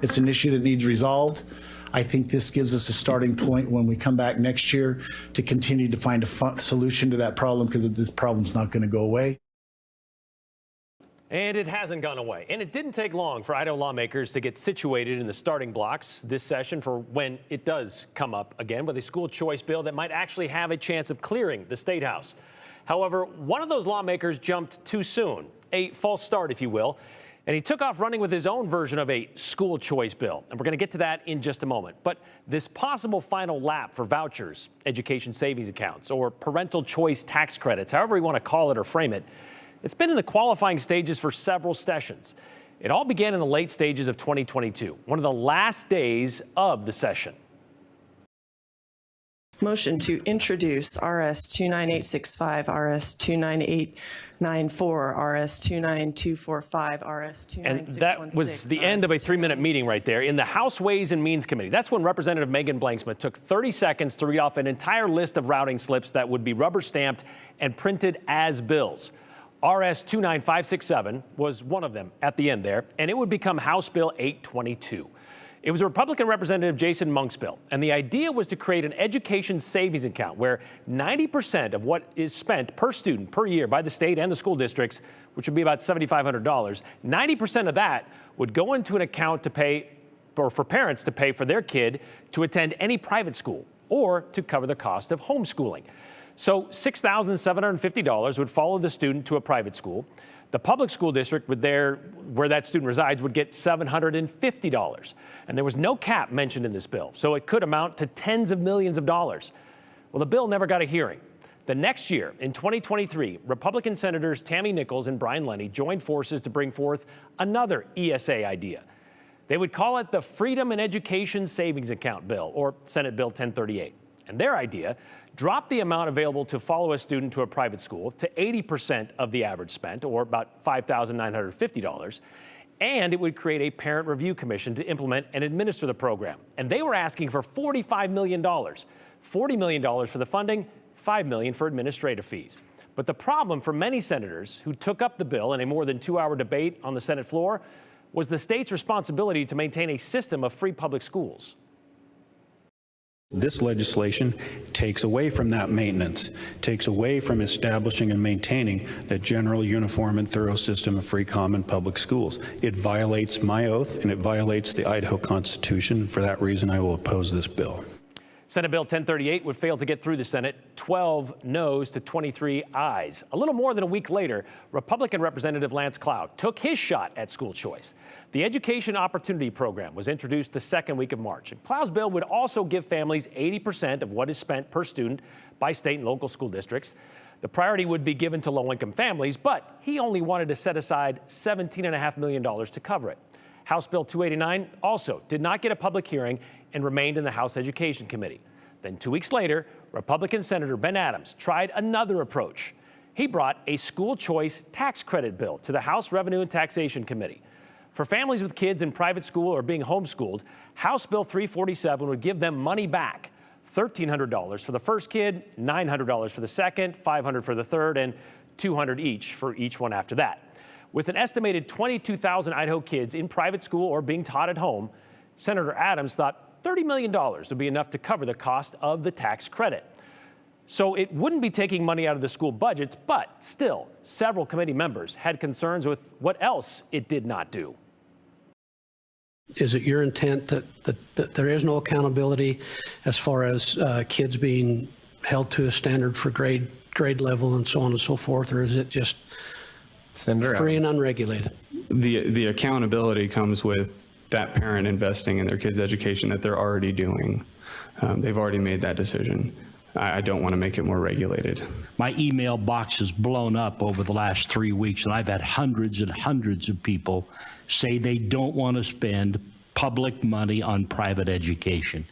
It's an issue that needs resolved. I think this gives us a starting point when we come back next year to continue to find a solution to that problem, because this problem's not going to go away. And it hasn't gone away. And it didn't take long for Idaho lawmakers to get situated in the starting blocks this session for when it does come up again with a school choice bill that might actually have a chance of clearing the State House. However, one of those lawmakers jumped too soon, a false start, if you will, and he took off running with his own version of a school choice bill. And we're going to get to that in just a moment. But this possible final lap for vouchers, education savings accounts, or parental choice tax credits, however you want to call it or frame it, it's been in the qualifying stages for several sessions. It all began in the late stages of 2022, one of the last days of the session. Motion to introduce RS 29865, RS 29894, RS 29245, RS 29616. And that was the end of a 3-minute meeting right there in the House Ways and Means Committee. That's when Representative Megan Blanksmith took 30 seconds to read off an entire list of routing slips that would be rubber stamped and printed as bills. RS 29567 was one of them at the end there, and it would become House Bill 822. It was a Republican Representative Jason Monk's bill, and the idea was to create an education savings account where 90% of what is spent per student per year by the state and the school districts, which would be about $7,500, 90% of that would go into an account to pay, or for parents to pay for their kid to attend any private school or to cover the cost of homeschooling. So $6,750 would follow the student to a private school. The public school district where that student resides would get $750. And there was no cap mentioned in this bill, so it could amount to tens of millions of dollars. Well, the bill never got a hearing. The next year, in 2023, Republican Senators Tammy Nichols and Brian Lenny joined forces to bring forth another ESA idea. They would call it the Freedom and Education Savings Account Bill, or Senate Bill 1038. And their idea dropped the amount available to follow a student to a private school to 80% of the average spent, or about $5,950. And it would create a parent review commission to implement and administer the program. And they were asking for $45 million. $40 million for the funding, $5 million for administrative fees. But the problem for many senators who took up the bill in a more than 2-hour debate on the Senate floor was the state's responsibility to maintain a system of free public schools. This legislation takes away from that maintenance, takes away from establishing and maintaining that general, uniform, and thorough system of free, common public schools. It violates my oath, and it violates the Idaho Constitution. For that reason, I will oppose this bill. Senate Bill 1038 would fail to get through the Senate, 12 noes to 23 ayes. A little more than a week later, Republican Representative Lance Cloud took his shot at school choice. The Education Opportunity Program was introduced the second week of March. And Cloud's bill would also give families 80% of what is spent per student by state and local school districts. The priority would be given to low-income families, but he only wanted to set aside $17.5 million to cover it. House Bill 289 also did not get a public hearing and remained in the House Education Committee. Then 2 weeks later, Republican Senator Ben Adams tried another approach. He brought a school choice tax credit bill to the House Revenue and Taxation Committee. For families with kids in private school or being homeschooled, House Bill 347 would give them money back. $1,300 for the first kid, $900 for the second, $500 for the third, and $200 each for each one after that. With an estimated 22,000 Idaho kids in private school or being taught at home, Senator Adams thought $30 million would be enough to cover the cost of the tax credit. So it wouldn't be taking money out of the school budgets, but still, several committee members had concerns with what else it did not do. Is it your intent that there is no accountability as far as kids being held to a standard for grade level and so on and so forth, or is it just free and unregulated? The accountability comes with that parent investing in their kids' education that they're already doing. They've already made that decision. I don't want to make it more regulated. My email box has blown up over the last 3 weeks, and I've had hundreds and hundreds of people say they don't want to spend public money on private education.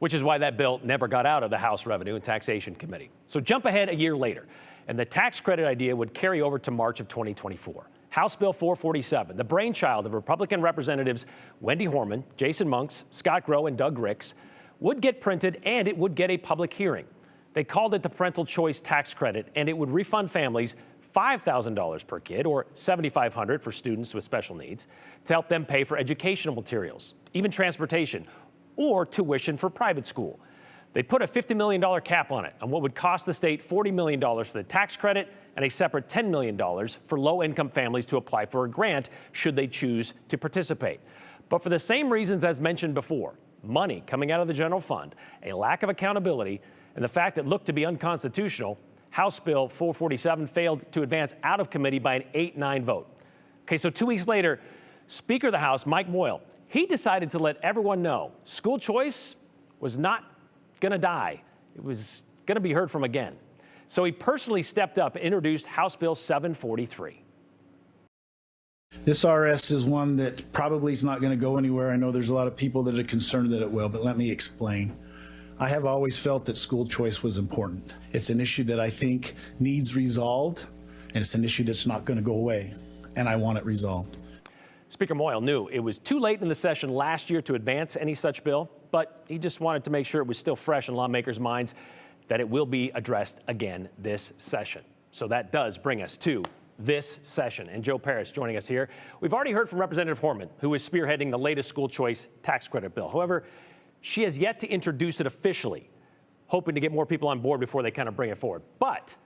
Which is why that bill never got out of the House Revenue and Taxation Committee. So jump ahead a year later, and the tax credit idea would carry over to March of 2024. House Bill 447, the brainchild of Republican Representatives Wendy Horman, Jason Monks, Scott Grow, and Doug Ricks, would get printed and it would get a public hearing. They called it the Parental Choice Tax Credit, and it would refund families $5,000 per kid, or $7,500 for students with special needs, to help them pay for educational materials, even transportation, or tuition for private school. They put a $50 million cap on it, on what would cost the state $40 million for the tax credit and a separate $10 million for low-income families to apply for a grant should they choose to participate. But for the same reasons as mentioned before, money coming out of the general fund, a lack of accountability, and the fact it looked to be unconstitutional, House Bill 447 failed to advance out of committee by an 8-9 vote. Okay, so 2 weeks later, Speaker of the House, Mike Moyle, he decided to let everyone know school choice was not going to die. It was going to be heard from again. So he personally stepped up and introduced House Bill 743. This RS is one that probably is not going to go anywhere. I know there's a lot of people that are concerned that it will, but let me explain. I have always felt that school choice was important. It's an issue that I think needs resolved, and it's an issue that's not going to go away, and I want it resolved. Speaker Moyle knew it was too late in the session last year to advance any such bill, but he just wanted to make sure it was still fresh in lawmakers' minds that it will be addressed again this session. So that does bring us to this session. And Joe Paris joining us here. We've already heard from Representative Horman, who is spearheading the latest school choice tax credit bill. However, she has yet to introduce it officially, hoping to get more people on board before they kind of bring it forward. But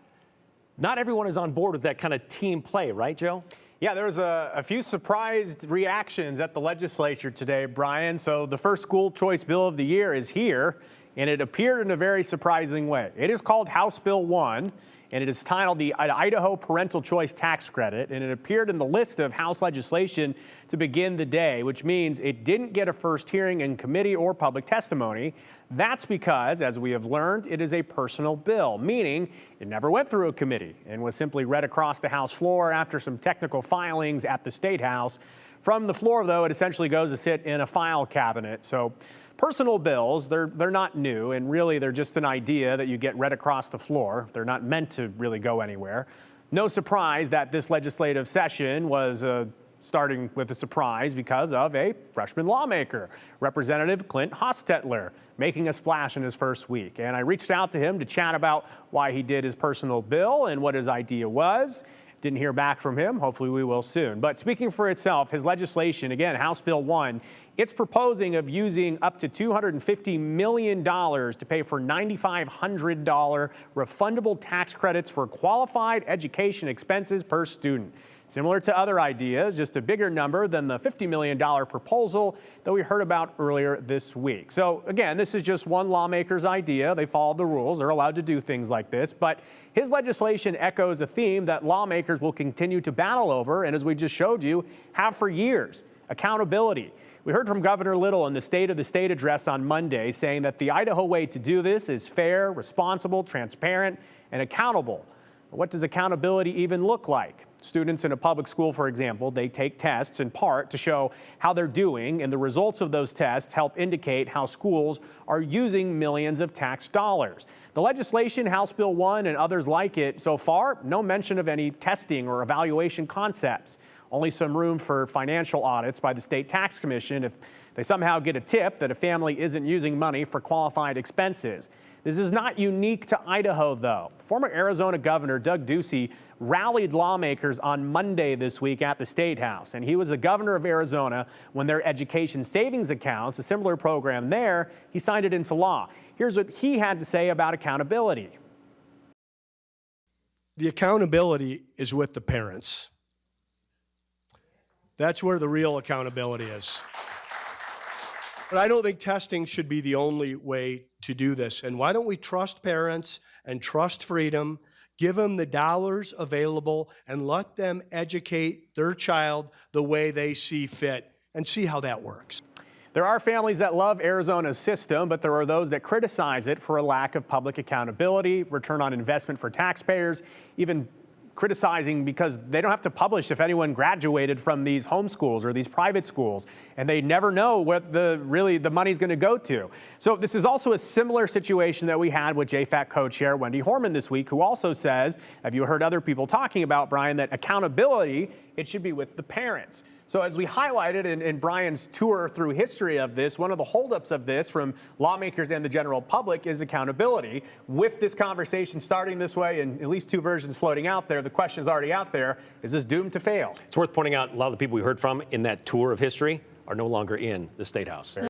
not everyone is on board with that kind of team play, right, Joe? Yeah, there was a few surprised reactions at the legislature today, Brian. So the first school choice bill of the year is here, and it appeared in a very surprising way. It is called House Bill 1, and it is titled the Idaho Parental Choice Tax Credit, and it appeared in the list of House legislation to begin the day, which means it didn't get a first hearing in committee or public testimony. That's because, as we have learned, it is a personal bill, meaning it never went through a committee and was simply read across the House floor after some technical filings at the State House. From the floor, though, it essentially goes to sit in a file cabinet. So personal bills, they're not new, and really they're just an idea that you get read across the floor. They're not meant to really go anywhere. No surprise that this legislative session was starting with a surprise because of a freshman lawmaker, Representative Clint Hostetler, making a splash in his first week. And I reached out to him to chat about why he did his personal bill and what his idea was. Didn't hear back from him. Hopefully we will soon. But speaking for itself, his legislation, again, House Bill 1, it's proposing of using up to $250 million to pay for $9,500 refundable tax credits for qualified education expenses per student. Similar to other ideas, just a bigger number than the $50 million proposal that we heard about earlier this week. So again, this is just one lawmaker's idea. They followed the rules. They're allowed to do things like this. But his legislation echoes a theme that lawmakers will continue to battle over, and as we just showed you, have for years: accountability. We heard from Governor Little in the State of the State address on Monday saying that the Idaho way to do this is fair, responsible, transparent, and accountable. What does accountability even look like? Students in a public school, for example, they take tests in part to show how they're doing, and the results of those tests help indicate how schools are using millions of tax dollars. The legislation, House Bill 1 and others like it, so far, no mention of any testing or evaluation concepts. Only some room for financial audits by the State Tax Commission if they somehow get a tip that a family isn't using money for qualified expenses. This is not unique to Idaho, though. Former Arizona Governor Doug Ducey rallied lawmakers on Monday this week at the State House, and he was the governor of Arizona when their education savings accounts, a similar program there, he signed it into law. Here's what he had to say about accountability. The accountability is with the parents. That's where the real accountability is. But I don't think testing should be the only way to do this. And why don't we trust parents and trust freedom, give them the dollars available, and let them educate their child the way they see fit, and see how that works. There are families that love Arizona's system, but there are those that criticize it for a lack of public accountability, return on investment for taxpayers, even criticizing because they don't have to publish if anyone graduated from these homeschools or these private schools, and they never know what the money's going to go to. So this is also a similar situation that we had with JFAC co-chair Wendy Horman this week, who also says, have you heard other people talking about, Brian, that accountability, it should be with the parents. So as we highlighted in Brian's tour through history of this, one of the holdups of this from lawmakers and the general public is accountability. With this conversation starting this way and at least two versions floating out there, the question is already out there, is this doomed to fail? It's worth pointing out a lot of the people we heard from in that tour of history are no longer in the State House.